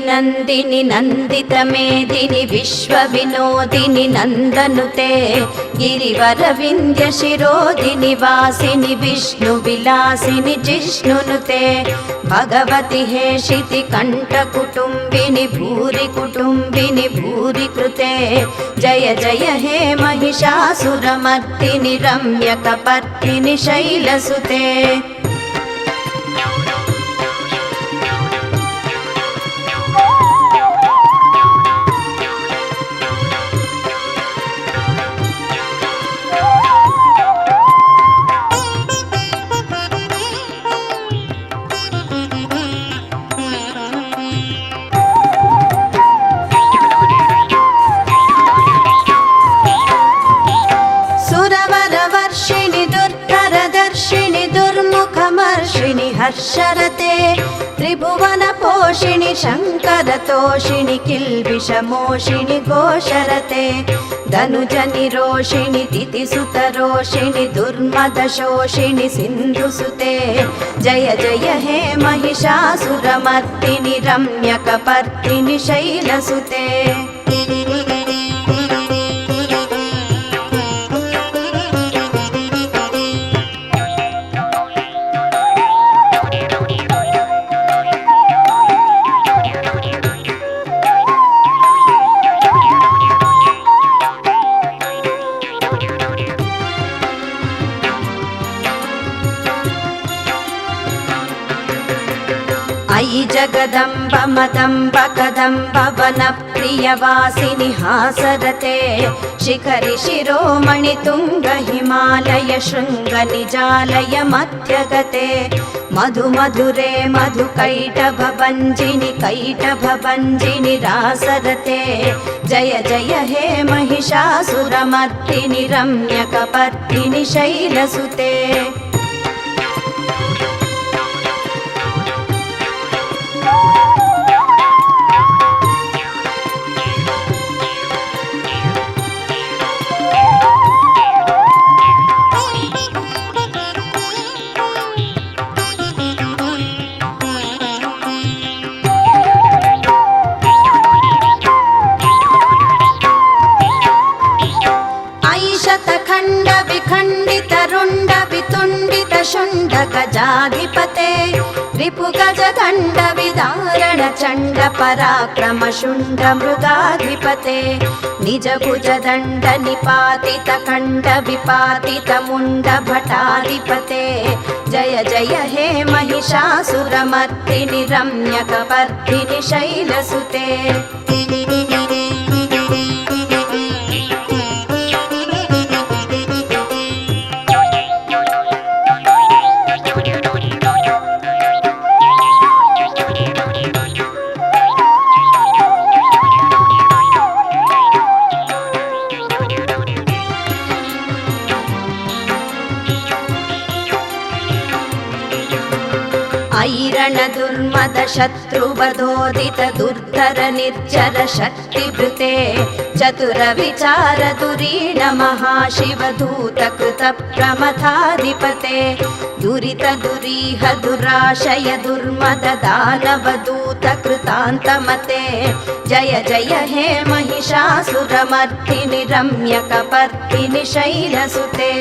ನಂದಿನಿ ನಂದಿತ ಮೇದಿನಿ ವಿಶ್ವ ವಿನೋದಿನಿ ನಂದನುತೆ ಗಿರಿವರ ವಿಂಧ್ಯ ಶಿರೋದಿನಿ ವಾಸಿನಿ ವಿಷ್ಣು ವಿಲಾಸಿನಿ ಜಿಷ್ಣುನುತೆ ಭಗವತಿ ಹೇಷಿತಿ ಕಂಠ ಕುಟುಂಬಿನಿ ಭೂರಿ ಕುಟುಂಬಿನಿ ಭೂರಿ ಕೃತೆ ಜಯ ಜಯ ಹೇ महिषासुरमर्दिनि रम्यकपर्दिनि शैलसुते हर्षरते त्रिभुवन पोषिणि शंकर तोषिणि किल्बिषमोषिणि घोषरते धनुजनि रोषिणि तिथिसुत रोषिणि दुर्मद शोषिणि सिन्धुसुते जय जय हे महिषासुरमर्दिनि रम्यकपर्दिनि शैलसुते अयि जगदम्ब मदम्ब कदम्ब वन प्रियवासिनि हासरते शिखरि शिरोमणि तुंग हिमालय शृंग निजालय मध्यगते मधु मधुरे मधु कैटभ भञ्जिनि रासरते जय जय हे महिषासुरमर्दिनि रम्यकपर्दिनि शैलसुते शुंड गजाधिपते रिपु गज दंड विदारण चंड पराक्रम शुंड मृगाधिपते निज भुज दंड निपातित खंड विपातित मुंड भटाधिपते जय जय हे महिषासुरमर्दिनि रम्यकपर्दिनि शैलसुते ऐरण दुर्मद शत्रुवधोदित दुर्धर निर्जर शक्तिभृते चतुर विचार दुरीण महाशिव धूत कृत प्रमथाधिपते दुरित दुरीह दुराशय दुर्मद दानव दूत कृतान्तमते जय जय हे महिषासुरमर्दिनि रम्यकपर्दिनि शैलसुते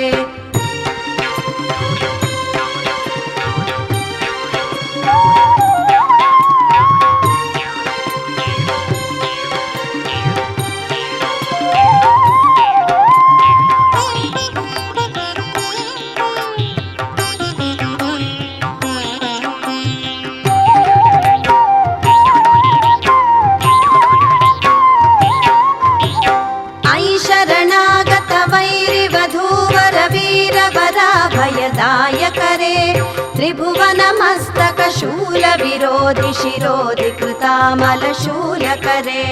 त्रिभुवन मस्तक शूल विरोधि शिरोधि कृतामल शूल करे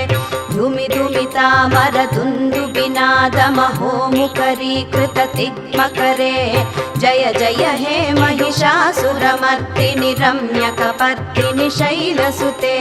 धुमि धुमि तामर दुन्दुभि नाद महोमुखरी कृत तिग्म करे जय जय हे महिषासुरमर्दिनि रम्यकपर्दिनि शैलसुते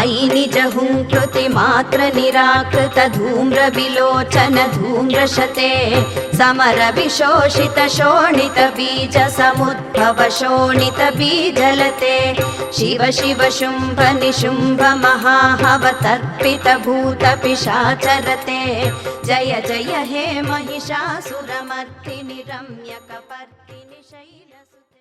मयि निज हुङ्कृति मात्र निराकृत धूम्र विलोचन धूम्रशते समर विशोषित शोणित बीज समुद्भव शोणित बीजलते शिव शिव शुम्भ निशुम्भ महाहव तर्पित भूत पिशाचरते जय जय हे महिषासुरमर्दिनि रम्यकपर्दिनि शैलसुते।